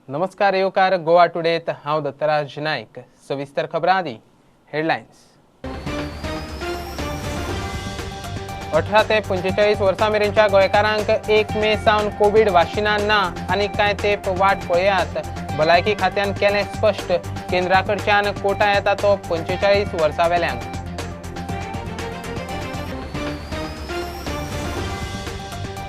नमस्कार येवकार गोवा टुडेत हांव दत्तराज नायक. सविस्तर खबरां आदी हेडलायन्स. 18 ते 45 वर्सां मेरेनच्या गोंयकारांक 1 मे सावन कोविड वाशिना ना आनी कांय तेंप वाट पळयात. भलायकी खात्यान केलें स्पश्ट. केंद्रा कडच्यान कोटा येता तो 45 वर्सां वेल्यांक.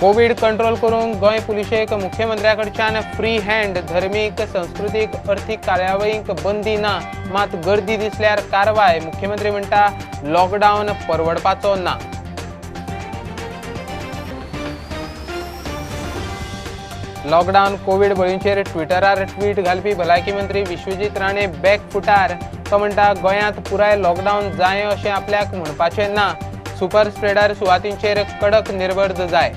कोविड कंट्रोल करूंक गोंय पुलिशेक मुख्यमंत्र्या कडच्यान फ्री हँड. धर्मीक संस्कृतीक अर्थीक कार्यावळींक बंदी ना, मात गर्दी दिसल्यार कारवाय. मुख्यमंत्री म्हणटा लॉकडावन परवडपाचो ना. लॉकडावन कोविड बळींचेर ट्विटरार ट्वीट घालपी भलायकी मंत्री विश्वजीत राणे बॅकफुटार. तो म्हणटा गोंयांत पुराय लॉकडावन जाय अशें आपल्याक म्हणपाचें ना. सुपर स्प्रेडर सुवातींचेर कडक निर्बंध जाय.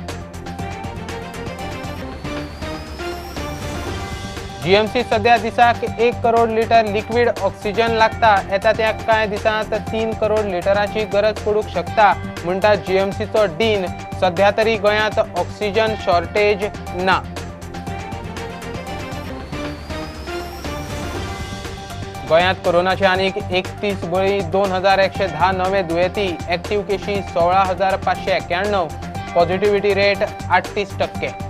जीएमसी सध्या दिसाक 1 करोड लिटर लिक्वीड ऑक्सिजन लागता. येता त्या कांय दिसांत 3 करोड लिटरांची गरज पडूंक शकता, म्हणटा जीएमसीचो डीन. सध्या तरी गोंयांत ऑक्सिजन शॉर्टेज ना. गोंयांत कोरोनाचे आनीक 31 बळी, 2110 नवे दुयेंती. एक्टीव केशी 16,591. Positivity rate 38%.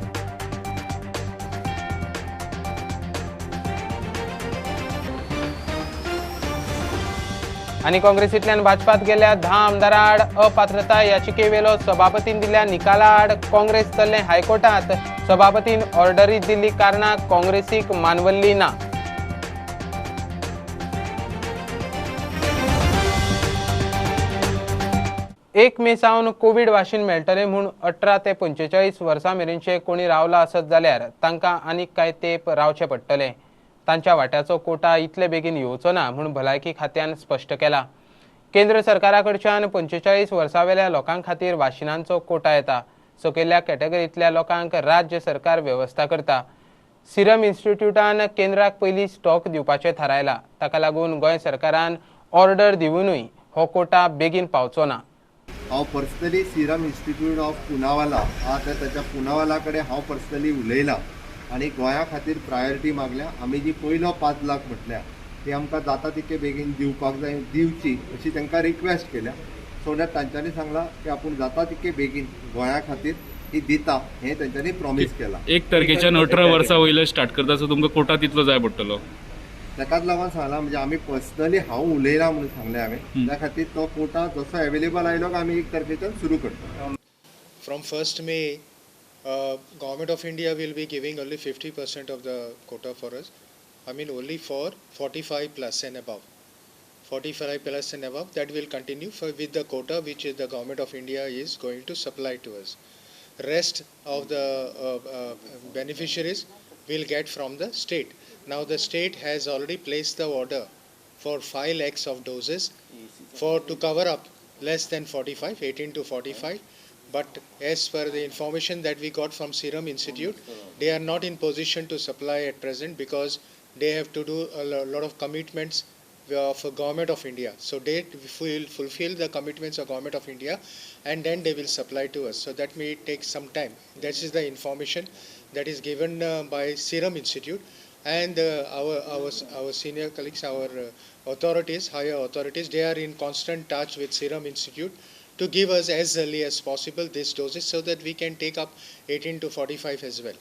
आनी काँग्रेसींतल्यान भाजपात गेल्ल्या 10 आमदारां आड अपात्रता याचिकेवेलो सभापतीन दिल्ल्या निकाला आड काँग्रेस चल्ले हायकोर्टात. सभापतीन ऑर्डरी दिल्ली कारणां काँग्रेसीक मानवल्ली ना. एक मे सावन कोविड वाशीन मेळटले म्हूण 18 ते 45 वर्सां मेरेनचे कोणी रावला आसत जाल्यार तांकां आनीक कांय तेंप रावचें पडटलें. तांच्या वाट्याचो कोटा इतले बेगीन येवचो ना म्हूण भलायकी खात्यान स्पश्ट केला. केंद्र सरकारा कडच्यान 45 वर्सां वेल्या लोकां खातीर वाशिनांचो कोटा येता. सकयल्ल्या कॅटेगरींतल्या लोकांक राज्य सरकार वेवस्था करता. सिरम इन्स्टिट्यूटान केंद्राक पयलीं स्टॉक दिवपाचें थारायला. ताका लागून गोंय सरकारान ऑर्डर दिवनूय हो कोटा बेगीन पावचो ना. हांव personally serum institute of Poonawalla आता त्याच्या पुनावाला कडेन हांव पर्सनली उलयलां आनी गोंया खातीर प्रायोरिटी मागल्या. आमी जी पयलो 5 लाख म्हटल्या ती आमकां जाता तितके बेगीन दिवपाक जाय, दिवची अशी तांकां रिक्वेस्ट केल्या. सो दॅट तांच्यांनी सांगलां की आपूण जाता तितके बेगीन गोंया खातीर ती दिता हें तांच्यांनी प्रॉमीस केलां. 1 तारखेच्यान 18 वर्सां वयले स्टार्ट करता सो तुमकां कोटा तितलो जाय पडटलो. ताकाच लागून सांगलां म्हणजे आमी पर्सनली हांव उलयलां म्हणून सांगलें हांवें. त्या खातीर तो कोटा जसो अवेलेबल आयलो काय आमी 1 तारखेच्यान सुरू करता. From 1st May, Government of India will be giving only 50% of the quota for us. I mean only for 45 plus and above. 45 plus and above, that will continue with the quota which the Government of India is going to supply to us. Rest of the beneficiaries will get from the state. Now the state has already placed the order for 5 lakhs of doses to cover up less than 45, 18 to 45. But as per the information that we got from Serum Institute, they are not in position to supply at present because they have to do a lot of commitments of Government of India. So they will fulfill the commitments of Government of India and then they will supply to us. So that may take some time. That is the information that is given by Serum Institute. And our senior colleagues, our authorities, higher authorities, they are in constant touch with Serum Institute to give us as early as possible these doses so that we can take up 18 to 45 as well.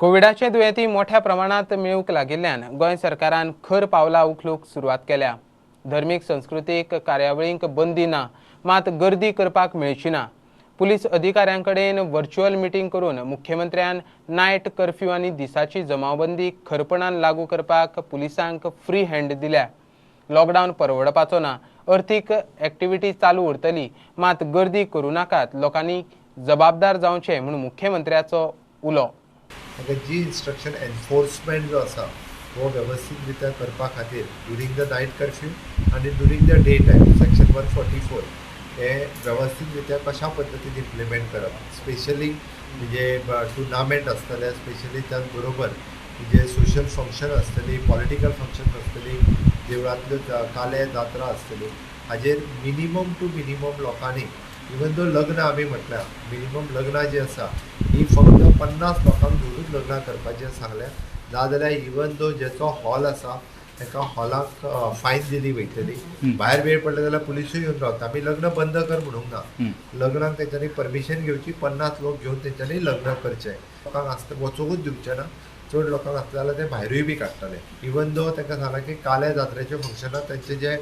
कोविडाचे दुयेंती मोठ्या प्रमाणात मेळूंक लागिल्ल्यान गोंय सरकारान खर पावलां उखलूंक सुरवात केल्या. धर्मीक संस्कृतीक कार्यावळींक बंदी ना, मात गर्दी करपाक मेळची ना. पुलीस अधिकाऱ्यां कडेन व्हर्च्युअल मिटींग करून मुख्यमंत्र्यान नायट कर्फ्यू आनी दिसाची जमावबंदी खरपणान लागू करपाक पुलिसांक फ्री हँड दिल्या. लॉकडावन परवडपाचो ना. अर्थीक एक्टिव्हिटी चालू उरतली, मात गर्दी करूं नाकात. लोकांनी जबाबदार जावचें म्हूण मुख्यमंत्र्याचो उलो. जी इन्स्ट्रक्शन एनफोर्समेंट जो आसा वो व्यवस्थित रित्या करपा खातीर ड्युरींग द नायट कर्फ्यू आनी during the day time section 144 हे व्यवस्थित रित्या कशा पद्दतीन इम्प्लिमेंट करप. स्पेशली म्हणजे टुर्नामेंट आसतले, स्पेशली त्याच बरोबर जे सोशल फंक्शन आसतली, पॉलिटिकल फंक्शन आसतली, देवळांतल्यो काले जात्रा आसतल्यो, हाजेर मिनिमम टू मिनिमम लोकांनी इवन दो लग्न आमी म्हटल्या मिनिमम लग्नां जी आसा ही फक्त 50 लोकांक धरून लग्नां करपाचें सांगल्या नाजाल्यार इवन दो जेचो हॉल आसा ताका हॉलाक फायन दिली वयतली भायर वेळ पडले जाल्यार पुलिसूय येवन रावता आमी लग्न बंद कर म्हणूंक ना लग्नाक तेंच्यांनी परमिशन घेवची 50 लोक घेवन तेंच्यांनी लग्न करचें लोकांक आसता वचोंकूच दिवचें ना चड लोकांक आसता जाल्यार ते भायरूय बी काडटले इवन दो तांकां सांगलां की काल्या जात्रेच्या फंक्शनाक तेंचे जे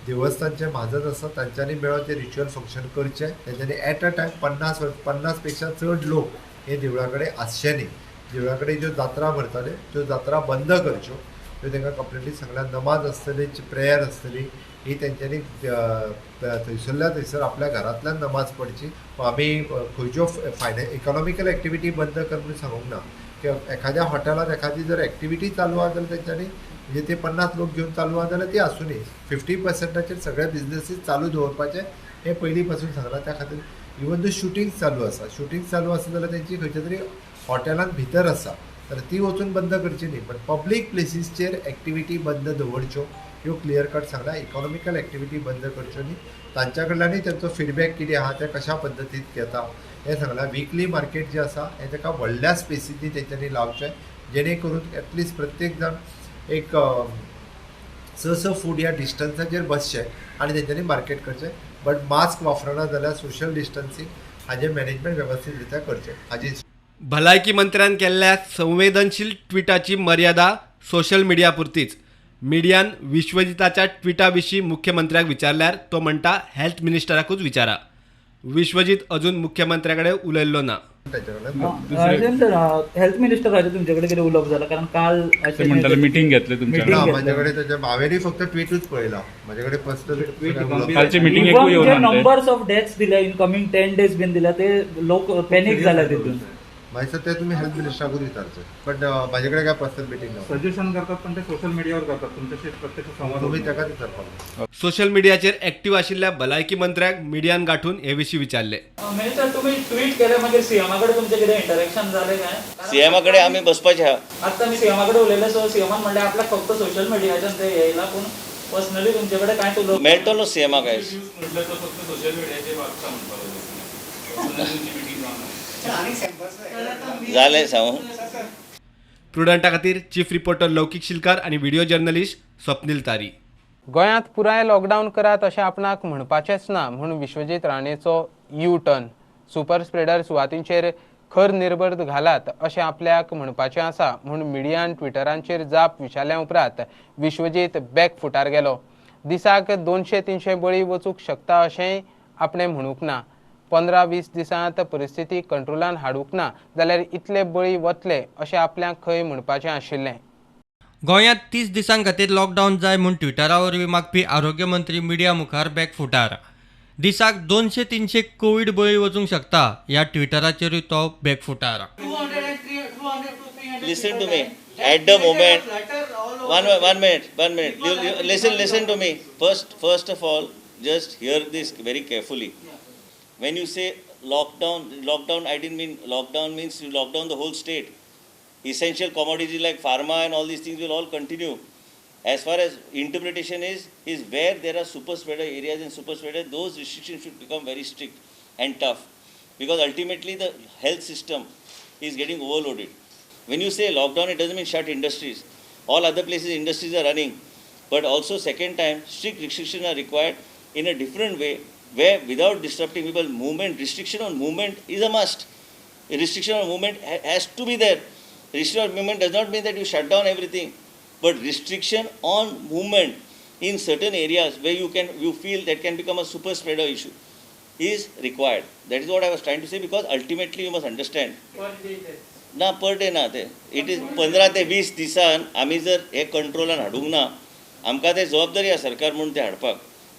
देवस्थानचे महाजन आसा तांच्यांनी मेळोन ते रिच्युअल फंक्शन करचें तेंच्यांनी एट अ टायम 50 पेक्षा चड लोक हे देवळा कडेन आसचे न्ही देवळा कडेन ज्यो जात्रा भरताले त्यो जात्रा बंद करच्यो त्यो तांकां कंप्लिटली सांगल्या नमाज आसतली प्रेयर आसतली ही तेंच्यांनी थंयसरल्या थंयसर आपल्या घरांतल्यान नमाज पडची आमी खंयच्यो इकॉनॉमिकल एक्टिविटी बंद कर म्हणून सांगूंक ना किंवा एखाद्या हॉटेलात एखादी जर एक्टिविटी चालू आहा जाल्यार तेंच्यांनी म्हणजे ते 50 लोक घेवन चालू आहा जाल्यार ती आसूं न्ही 50%चेर सगळे बिझनेसीस चालू दवरपाचे हे पयलीं पासून सांगलां त्या खातीर इवन दो शुटींग चालू आसा जाल्यार तेंची खंयच्या तरी हॉटेलांत भितर आसा तर ती वचून बंद करची न्ही पण पब्लीक प्लेसीसचेर एक्टिविटी बंद दवरच्यो ह्यो क्लियर कट सांगला इकॉनॉमिकल एक्टिविटी बंद करच्यो न्ही तांच्या कडल्यानूय तेंचो फिडबॅक कितें आहा ते कशा पद्दतीन घेता हें सांगलां विकली मार्केट जें आसा हें ताका व्हडल्या स्पेसींनी तेंच्यांनी लावचें जेणे करून एटलिस्ट प्रत्येक जाण एक 6 फूट ह्या डिस्टन्साचेर बसचें आनी तेंच्यांनी मार्केट करचें बट मास्क वापरना जाल्यार सोशल डिस्टन्सींग हाजें मॅनेजमेंट वेवस्थीत रित्या करचें हाजी भलायकी मंत्र्यान केल्ल्या संवेदनशील ट्विटाची मर्यादा सोशल मिडिया पुरतीच मिडियान विश्वजिताच्या ट्विटा विशीं मुख्यमंत्र्याक विचारल्यार तो म्हणटा हेल्थ मिनिस्टराकूच विचारा विश्वजीत अजून मुख्यमंत्र्या कडेन उलयल्लो ना ताचे कडल्यान हेल्थ मिनिस्टराचे तुमचे कडेन कितें उलोवप जालां कारण काल ते म्हणटाले मिटींग घेतले तुमच्या ना माझ्या कडेन ताच्या हांवेंनी फक्त ट्विटूच पळयला माझ्या कडेन पर्सनल कालची मिटींग एकूय येवन जे आणले नंबर्स ऑफ डेथ्स दिल्या इन कमिंग 10 डेज बीन दिल्या ते लोक पॅनिक जाला तितून मागीर ते तुमी हेल्थ मिनिस्टराकूच विचारचें पण म्हाजे कडेन काय पर्सनल मिटींग ना सजेशन करतात पण ते सोशल मीडियावर करतात तुमच्याशी प्रत्यक्ष संवाद तुम्ही ताकाच विचारपाक सोशल मिडियाचेर एक्टिव्ह आशिल्ल्या भलायकी मंत्र्याक मिडियान गाठून हे विशीं विचारले मिनिस्टर तुम्ही ट्वीट केले मागीर सीएमा कडेन तुमचे कितें इंटरेक्शन जालें काय सीएमा कडेन आमी बसपाचे आहा आतां मी सीएमा कडेन उलयले सो सीएमान म्हणलें आपल्याक फक्त सोशल मिडियाच्यान ते येयला पूण पर्सनली तुमचे कडेन कांयच उलोवप मेळटलो सीएमा काय म्हटलं तर फक्त सोशल मिडियाचे वार्ता म्हणपाक जालें सांगू प्रुडंटा खातीर चीफ रिपोर्टर लौकीक शिलकार आनी व्हिडिओ जर्नलिस्ट स्वप्नील तारी गोंयांत पुराय लॉकडावन करात अशें आपणाक म्हणपाचेंच ना म्हूण विश्वजीत राणेचो यू टर्न सुपर स्प्रेडर सुवातींचेर खर निर्बंध घालात अशें आपल्याक म्हणपाचें आसा म्हूण मिडियान ट्विटरांचेर जाप विचारल्या उपरांत विश्वजीत बॅकफुटार गेलो दिसाक 200-300 बळी वचूंक शकता अशेंय आपणें म्हणूंक ना 15-20 दिसांत परिस्थिती कंट्रोलान हाडूंक ना जाल्यार इतले बळी वतले अशें आपल्याक खंय म्हणपाचें आशिल्लें गोंयांत 30 दिसां खातीर लॉकडावन जाय म्हूण ट्विटरा वरवीं मागपी आरोग्य मंत्री मिडिया मुखार बॅकफुटार दिसाक 200-300 कोविड बळी वचूंक शकता ह्या ट्विटराचेरूय तो बॅकफुटार listen to me at the moment one minute listen to me first of all just hear this very carefully when you say lockdown I didn't mean lockdown means you lock down the whole state essential commodities like pharma and all these things will all continue as far as interpretation is where there are super spreader areas and super spreader those restrictions should become very strict and tough because ultimately the health system is getting overloaded. When you say lockdown, it doesn't mean shut industries. All other places industries are running. But also second time, strict restrictions are required in a different way where without disrupting people's movement, restriction on movement is a must. A restriction on movement has to be there. Restriction on movement does not mean that you shut down everything. But restriction on movement in certain areas where you feel that can become a super spreader issue is required. That is what I was trying to say because ultimately you must understand. ना per day ना ते it is 15 ते 20 दिसान आमी जर हे कंट्रोलान हाडूंक ना आमकां ते जबाबदारी आसा सरकार म्हणून ते हाडपाक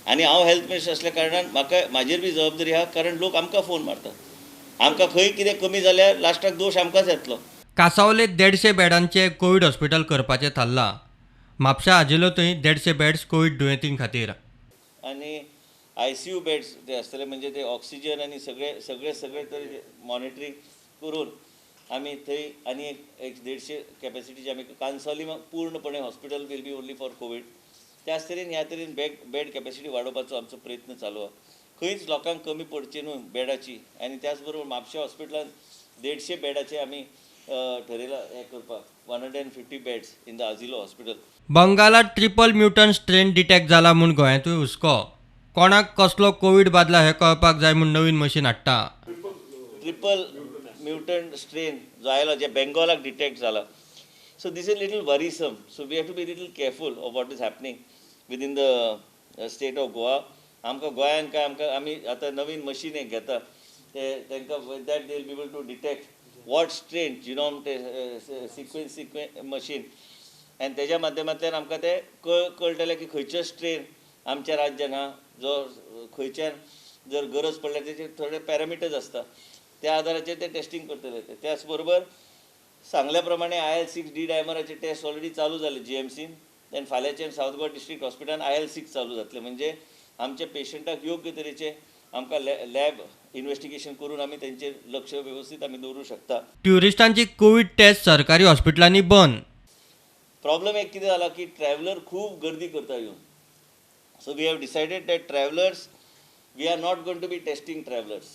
आनी हांव हेल्थ मिनिस्टर आसल्या कारणान म्हाका म्हाजेर बी जबाबदारी आहा कारण लोक आमकां फोन मारतात आमकां खंय कितें कमी जाल्यार लास्टाक दोश आमकांच येतलो कांसावले 150 बेडांचे कोविड हॉस्पिटल करपाचें थारलां म्हापशा आजिल्लो थंय 150 बेड्स कोविड दुयेंतीं खातीर आनी ICU बेड्स ते आसतले म्हणजे ते ऑक्सिजन आनी सगळे तरेचे मॉनिटरींग करून आमी थंय आनी एक 150 कॅपॅसिटीची आमी कांसावली पूर्णपणे hospital will be only for Covid त्याच तरेन ह्या तरेन बेड कॅपॅसिटी वाडोवपाचो आमचो प्रयत्न चालू आहा खंयच लोकांक कमी पडची न्हू बेडाची आनी त्याच बरोबर म्हापशा हॉस्पिटलान 150 बेडाचे आमी ठरयला हें करपाक 150 beds in the Asilo hospital. बंगालात ट्रिपल म्युटंट स्ट्रेन डिटेक्ट जाला म्हूण गोंयांतूय हुस्को. कोणाक कसलो कोविड बादला हें कळपाक जाय म्हूण नवीन मशीन हाडटा. ट्रिपल म्युटंट स्ट्रेन जो आयला जे बेंगॉलाक डिटेक्ट जाला. So this is a little worrisome. So we have to be a little careful of what is happening within the state of Goa. आमकां गोंयान काय आमी आतां नवीन मशीन एक घेता तांकां with that they will be able to detect what strain genome sequence machine आनी तेज्या माध्यमांतल्यान आमकां ते कळटलें की खंयचो स्ट्रेन आमच्या राज्यान हा जो खंयच्यान जर गरज पडल्यार तेचे थोडे पॅरामिटर्स आसता त्या आदाराचेर ते टेस्टिंग करतले. त्याच बरोबर सांगल्या प्रमाणे IL-6 डायमराचे टेस्ट ऑलरेडी चालू जाले GMCन. देन फाल्यांच्यान सावथ गोवा डिस्ट्रिक्ट हॉस्पिटलान IL-6 चालू जातले म्हणजे आमच्या पेशंटाक योग्य तरेचे आमकां लॅब इन्व्हेस्टिगेशन करून आमी तेंचेर लक्ष व्यवस्थीत आमी दवरूं शकता. ट्युरिस्टांची कोविड टेस्ट सरकारी हॉस्पिटलांनी बंद. प्रॉब्लेम एक कितें जाला की ट्रॅव्हलर खूब गर्दी करता येवन. So we have decided that travellers we are not going to be testing travellers.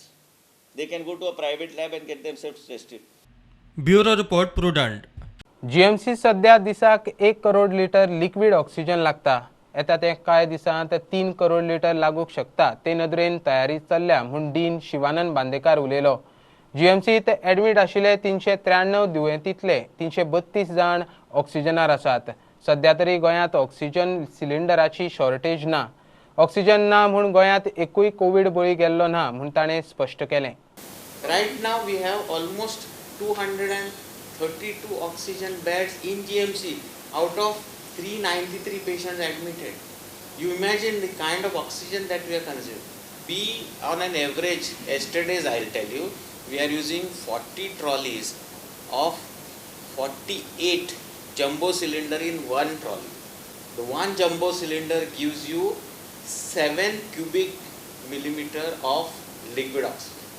They can go to a private lab and get themselves tested. Bureau report Prudent. GMC सध्या दिसाक 1 करोड लिटर लिक्वीड ऑक्सिजन लागता. येता ते कांय दिसांत 3 crore litre लागूंक शकता ते नदरेन तयारी चल्ल्या म्हूण डीन शिवानंद बांदेकार उलयलो. GMCत एडमीट आशिल्ले 393 दुयेंतींतले 332 जाण ऑक्सिजनार आसात. सध्या तरी गोंयांत ऑक्सिजन सिलिंडराची शॉर्टेज ना. ऑक्सिजन ना म्हूण गोंयांत एकूय कोविड बळी गेल्लो ना म्हूण ताणें स्पश्ट केलें. Right now we have almost 232 oxygen beds in GMC out of 393 patients admitted. You imagine the kind of oxygen that we are consuming. We on an average, yesterday's I'll tell you, we are using 40 trolleys of 48 jumbo cylinder in one trolley. The one jumbo cylinder gives you 7 cubic millimeter of liquid oxygen,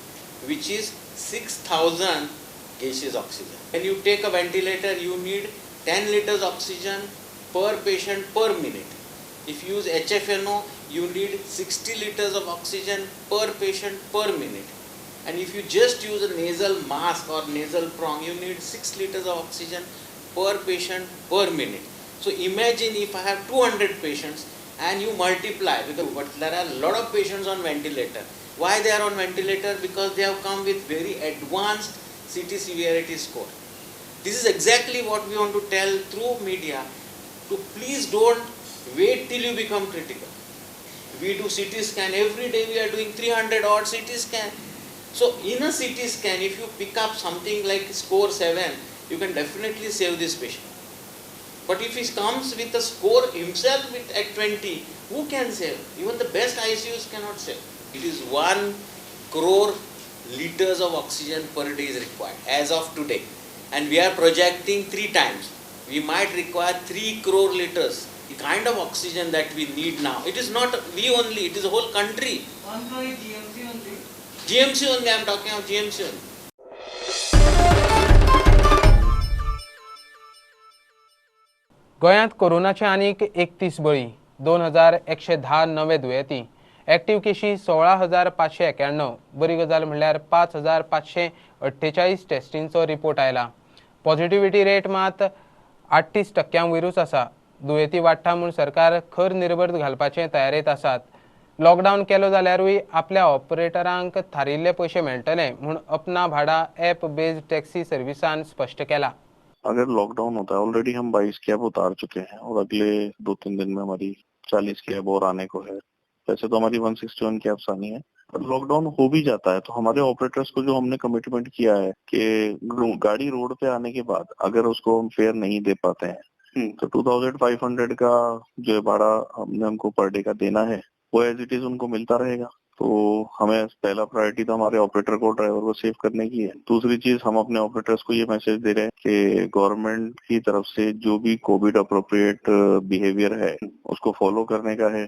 which is 6,000 gaseous oxygen. When you take a ventilator, you need 10 liters oxygen per patient per minute. If you use HFNO, you need 60 liters of oxygen per patient per minute. And if you just use a nasal mask or nasal prong, you need 6 liters of oxygen per patient per minute. So imagine if I have 200 patients and you multiply, but there are a lot of patients on ventilator. Why they are on ventilator? Because they have come with very advanced CT severity score. This is exactly what we want to tell through media, to please don't wait till you become critical. We do CT scan every day. We are doing 300 odd CT scan. So in a CT scan, if you pick up something like score 7, you can definitely save this patient. But if he comes with a score himself at 20, who can save? Even the best ICUs cannot save. It is 1 crore liters of oxygen per day is required as of today. And we are projecting 3 times. We might require 3 crore liters. The kind of oxygen that we need now. It is not we only, it is the whole country. GMC only? GMC only, I am talking of GMC only. गोंयांत कोरोनाचे आनीक 31 बळी, 2110 नवे दुयेंती, active Keshi 16,591. बरी गजाल म्हणल्यार 5,548 टेस्टींचो report आयला. पॉझिटिव्हिटी रेट मात 38% वयरूच आसा. दुयेंती वाडटा म्हूण सरकार खर निर्बंध घालपाचे तयारेत आसात. लॉकडावन केलो जाल्यारूय आपल्या ऑपरेटरांक थारिल्ले पयशे मेळटले म्हूण अपना भाडा ॲप बेस्ड टॅक्सी सर्व्हिसान स्पश्ट केला. अगर लॉकडाउन होता है, ऑलरेडी हम 22 कैब उतार चुके हैं और अगले 2-3 दिन में हमारी 40 कैब और आने को है. वैसे तो हमारी 161 कैब्स आनी है. लॉकडाउन हो भी जाता है तो हमारे ऑपरेटर्स को जो हमने कमिटमेंट किया है कि गाड़ी रोड पे आने के बाद अगर उसको हम फेयर नहीं दे पाते हैं तो 2500 का जो भाड़ा हमने हमको पर डे का देना है वो एज इट इज उनको मिलता रहेगा. तो हमें पहला प्रायोरिटी तो हमारे ऑपरेटर को, ड्राइवर को सेव करने की है. दूसरी चीज, हम अपने ऑपरेटर्स को ये मैसेज दे रहे हैं कि गवर्नमेंट की तरफ से जो भी कोविड अप्रोप्रिएट बिहेवियर है उसको फॉलो करने का है.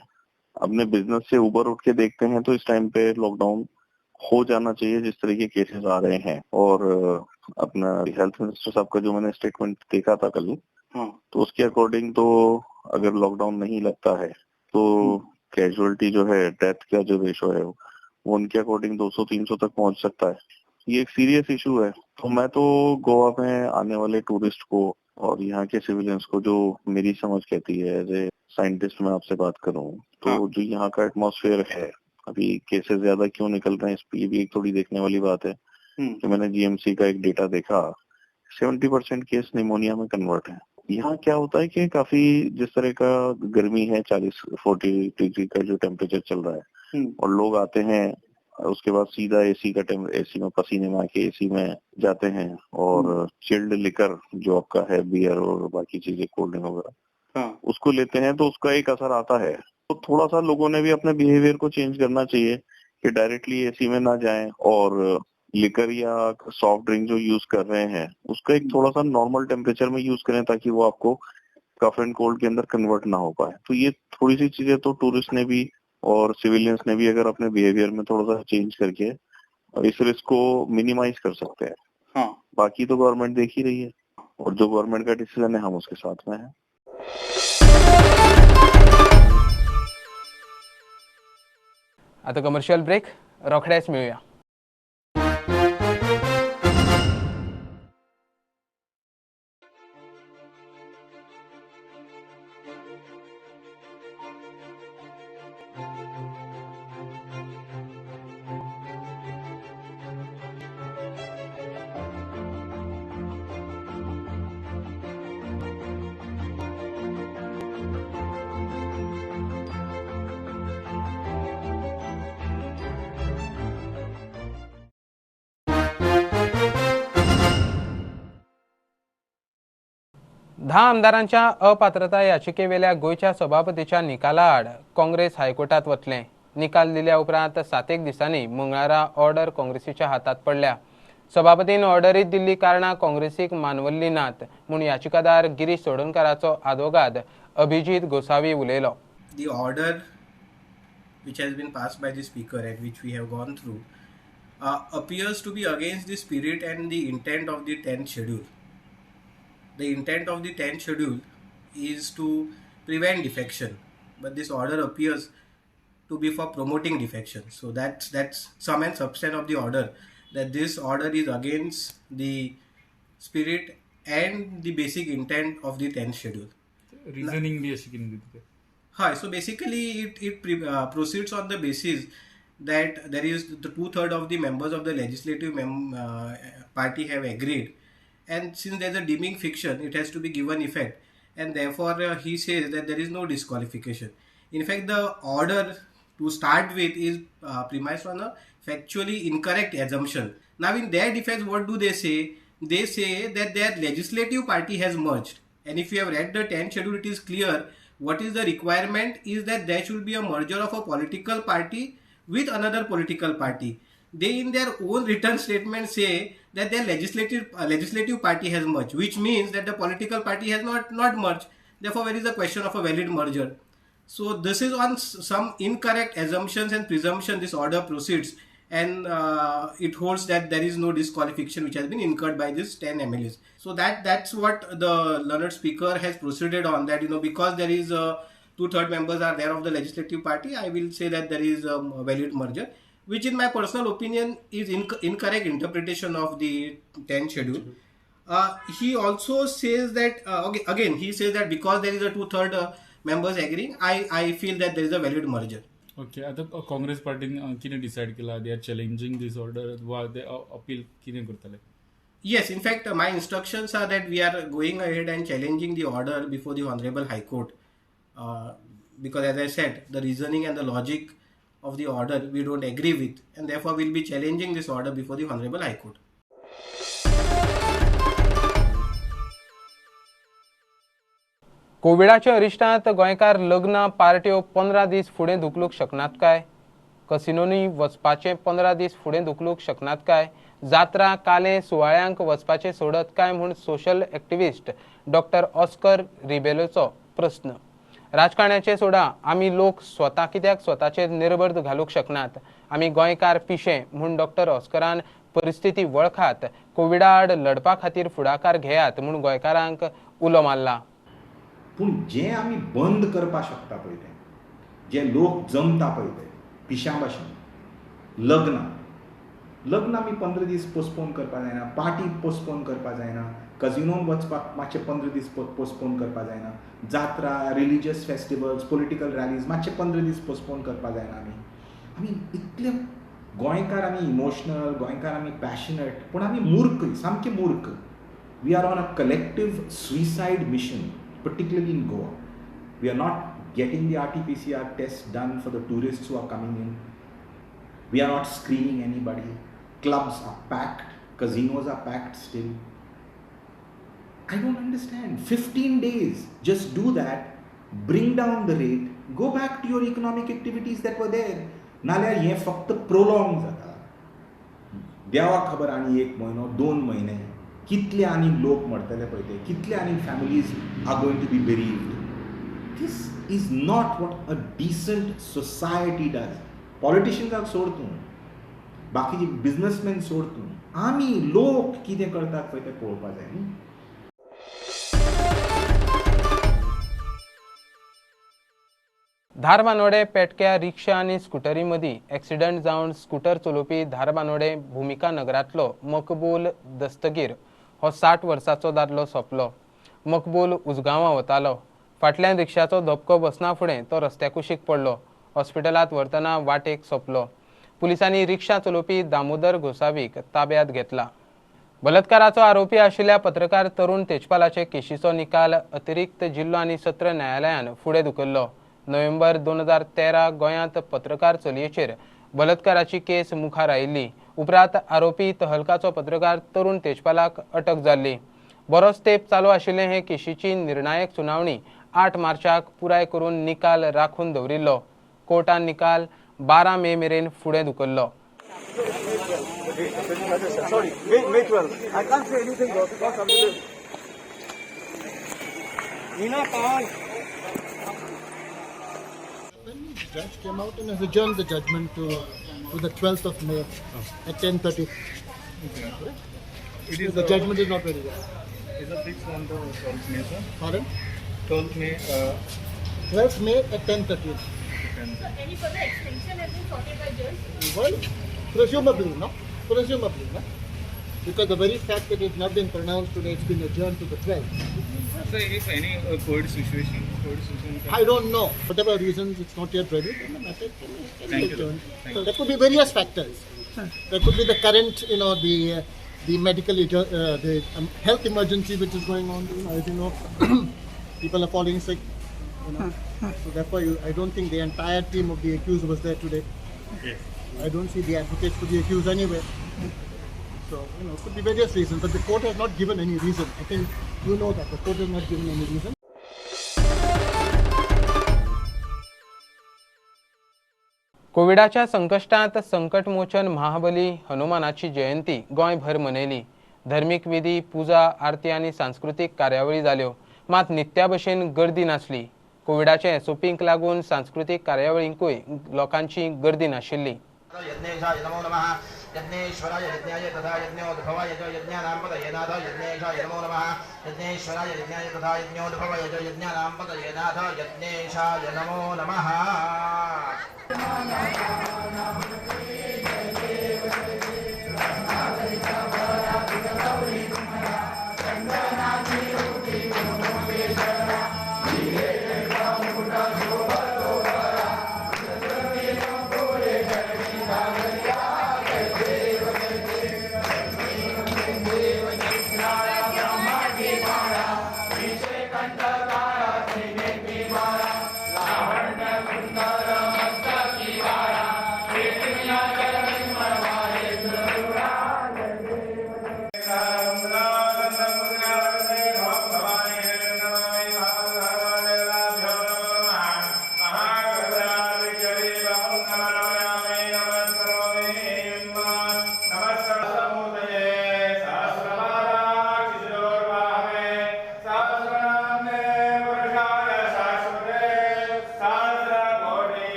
अपने बिजनेस से ऊपर उठ के देखते हैं तो इस टाइम पे लॉकडाउन हो जाना चाहिए जिस तरह के केसेस आ रहे हैं. और अपना हेल्थ मिनिस्टर साहब का जो मैंने स्टेटमेंट देखा था कल, तो उसके अकॉर्डिंग तो अगर लॉकडाउन नहीं लगता है तो कैजुअलिटी जो है, डेथ का जो रेशो है वो उनके अकॉर्डिंग 200-300 तक पहुंच सकता है। ये एक सीरियस इशू है। तो मैं तो गोवा में आने वाले टूरिस्ट को और यहाँ के सिविलियंस को, जो मेरी समझ कहती है एज ए साइंटिस्ट मैं आपसे बात करूँ, तो जो यहाँ का एटमॉस्फेयर है, अभी केसेस ज्यादा क्यों निकल रहे हैं इस पे ये भी एक थोड़ी देखने वाली बात है कि मैंने जीएमसी का एक डेटा देखा, 70% केस निमोनिया में कन्वर्ट है। यहाँ क्या होता है कि काफी जिस तरह का गर्मी है, 40-40 डिग्री का जो टेम्परेचर चल रहा है, और लोग आते हैं उसके बाद सीधा एसी में पसीने में आके एसी में जाते हैं, और चिल्ड लिकर जो आपका है, बियर और बाकी चीजें, कोल्ड ड्रिंक वगैरह, उसको लेते हैं, तो उसका एक असर आता है। तो थोड़ा सा लोगों ने भी अपने बिहेवियर को चेंज करना चाहिए कि डायरेक्टली एसी में ना जाएं, और लिकर या सॉफ्ट ड्रिंक जो यूज कर रहे हैं उसका एक थोड़ा सा नॉर्मल टेम्परेचर में यूज करें, ताकि वो आपको कफ एंड कोल्ड के अंदर कन्वर्ट ना हो पाए। तो ये थोड़ी सी चीजें तो टूरिस्ट ने भी और सिविलियंस ने भी अगर अपने बिहेवियर में थोड़ा सा चेंज करके इस रिस्क को मिनिमाइज कर सकते हैं। बाकी तो गवर्नमेंट देख ही रही है, और जो गवर्नमेंट का डिसीजन है हम उसके साथ में हैं। आता कमर्शियल ब्रेक, रोखडेच मिळूया. धा आमदारांच्या अपात्रता याचिकेवेल्या गोयच्या सभापतीच्या निकाला आड काँग्रेस हायकोर्टात वतले. निकाल दिल्या उपरांत 7 दिसांनी मंगळारा ऑर्डर काँग्रेसीच्या हातात पडल्या. सभापतीन ऑर्डरीत दिल्ली कारणां काँग्रेसीक मानवल्ली नात म्हूण याचिकादार गिरीश चोडणकराचो आदवोगाद अभिजीत गोसावी उलयलो. The order which has been passed by the speaker and which we have gone through appears to be against the spirit and the intent of the 10th schedule. The intent of the 10th schedule is to prevent defection, but this order appears to be for promoting defection. So that's sum and substance of the order, that this order is against the spirit and the basic intent of the 10th schedule. Reasoning भी अशी केली तिथे. Hi, so basically it proceeds on the basis that there is the 2/3 of the members of the legislative party have agreed, and since there is a deeming fiction, it has to be given effect, and therefore he says that there is no disqualification. In fact, the order to start with is premised on a factually incorrect assumption. Now in their defense, what do they say? They say that their legislative party has merged, and if you have read the 10th schedule, it is clear what is the requirement is that there should be a merger of a political party with another political party. They in their own written statement say that their legislative party has merged, which means that the political party has not merged. Therefore, where is the question of a valid merger? So this is on some incorrect assumptions and presumption this order proceeds, and it holds that there is no disqualification which has been incurred by these 10 MLAs. So that's what the learned speaker has proceeded on, that because there is 2/3 members are there of the legislative party, I will say that there is a valid merger, which in my personal opinion is incorrect interpretation of the 10th schedule. He also says that again he says that because there is a 2/3 members agreeing, I feel that there is a valid merger. Okay, आता काँग्रेस पार्टीन कितें decide केला? They are challenging this order वा दे appeal कितें करतले? Yes, in fact, my instructions are that we are going ahead and challenging the order before the Honorable High Court, because as I said, the reasoning and the logic of the order we don't agree with, and therefore we'll be challenging this order before the Honorable High Court. कोविडाच्या अरिश्टांत गोंयकार लग्न पार्ट्यो 15 दीस फुडें धुकलूंक शकनात काय? कसिनोनी वचपाचें 15 दीस फुडें धुकलूंक शकनात काय? जात्रा काले सुवाळ्यांक वचपाचें सोडत काय म्हूण सोशल एक्टिविस्ट डॉक्टर ऑस्कर रिबेलोचो प्रस्न. राजकारण्याचे सोडा, आमी लोक स्वता कित्याक स्वताचेर निर्बंध घालूंक शकनात? आमी गोंयकार पिशे म्हूण डॉक्टर ऑस्करान परिस्थिती वळखात, कोविडा आड लढपा खातीर फुडाकार घेयात म्हूण गोंयकारांक उलो मारला. पूण जें आमी बंद करपाक शकता पळय तें, जे लोक जमता पळय ते पिश्यां भाशेन, लग्न आमी 15 दीस पोस्टपोन करपा जायना, पार्टी पोस्टपोन करपा जायना, कजिनोन वचपाक मातशे 15 दीस पोस्टपोन करपा जायना, जात्रा, रिलिजियस फेस्टिवल्स, पॉलिटिकल रॅलीज मातशे 15 दीस पोस्टपोन करपा जायना आमी इतले गोंयकार आमी इमोशनल, गोंयकार आमी पॅशनेट, पूण आमी मूर्ख, सामके मूर्ख. We are on a collective suicide mission, particularly in Goa. We are not getting the RT-PCR tests done for the tourists who are coming in. We are not screening anybody. Clubs are packed, casinos are packed still. I don't understand. 15 days, just do that, bring down the rate, go back to your economic activities that were there. नाल्यार हें फक्त prolong जाता. देवा खबर आनी 1 म्हयनो 2 म्हयने कितले आनी लोक मरतले पळय ते, कितले आनी families are going to be bereaved. This is not what a decent society does. पॉलिटिशियन्साक सोड तूं, बाकीचे बिझनेसमॅन सोड तूं, आमी लोक कितें करतात पळय तें पळोवपा जाय न्ही. धारबांदोडे पेटक्या रिक्षा आनी स्कुटरी मदीं एक्सिडंट जावन स्कूटर चलोवपी धारबांदोडे भुमिका नगरांतलो मकबूल दस्तगीर हो 60 वर्सांचो दादलो सोंपलो. मकबूल उजगांवां वतालो. फाटल्यान रिक्षाचो धपको बसना फुडें तो रस्त्या कुशीक पडलो. हॉस्पिटलांत व्हरतना वाटेक सोंपलो. पुलिसांनी रिक्षा चलोवपी दामोदर गोसावीक ताब्यांत घेतला. बलात्काराचो आरोपी आशिल्ल्या पत्रकार तरुण तेजपालाचे केशीचो निकाल अतिरिक्त जिल्लो आनी सत्र न्यायालयान फुडें धुकल्लो. नोव्हेंबर 2013 गोंयांत पत्रकार चलयेचेर बलात्काराची केस मुखार आयिल्ली. उपरांत आरोपी तहलकाचो पत्रकार तरुण तेजपालाक अटक जाल्ली. बरोच तेंप चालू आशिल्ले हे केशीची निर्णायक सुनावणी 8 मार्चाक पुराय करून निकाल राखून दवरिल्लो. कोर्टान निकाल 12 मे मेरेन फुडें धुकल्लो. Judge came out and has adjourned the judgment to the 12th of May at 10:30. The judgment is not ready yet. Is it fixed on the 12th May, sir? Pardon? 12th May. 12th May at 10:30. Any further extension has been sorted by judge? Well, presumably, no? Presumably, no? Because the very fact that it's not been pronounced today, it's been adjourned to the 12th. So if any COVID situation I don't know. Whatever reasons, it's not yet ready. Then the matter can be adjourned. Thank So there could be various factors. There could be the current, the medical, the health emergency which is going on. As you know, people are falling sick. So therefore, I don't think the entire team of the accused was there today. Yes. I don't see the advocates for the accused anywhere. So, it could be various reasons, but the court has not given any reason. I think you know that the court has not given any reason. कोविडाच्या संकश्टांत Sankatmochan महाबली हनुमानाची जयंती गोंयभर मनयली. धर्मीक विधी, पुजा, आरती आनी सांस्कृतीक कार्यावळी जाल्यो. मात नित्या भशेन गर्दी नासली. कोविडाचे एसओपींक लागून सांस्कृतीक कार्यावळींकूय लोकांची गर्दी नाशिल्ली. यज्ञेशाय नमो नमः. यज्ञेश्वराय यज्ञाय तथा यज्ञोद्भवाय च यज्ञानां पतये नाथ यज्ञेशाय नमो नमः. यज्ञेश्वराय यज्ञाय तथा यज्ञोद्भवाय च यज्ञानां पतये नाथ यज्ञेशाय नमो नमः.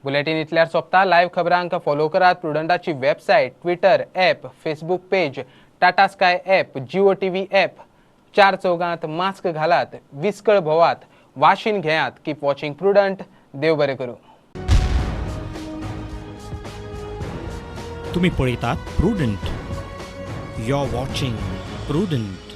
बुलेटिन इतल्यार सोंपता. लायव्ह खबरांक फॉलो करात प्रुडंटाची website, Twitter, app, Facebook page, Tata Sky app, Jio TV app चार चौगांत मास्क घालात, विस्कळ भोवात, वाशीन घेयात. Keep watching prudent. देव बरें करूं. तुम्ही पळयतात Prudent. You are watching prudent.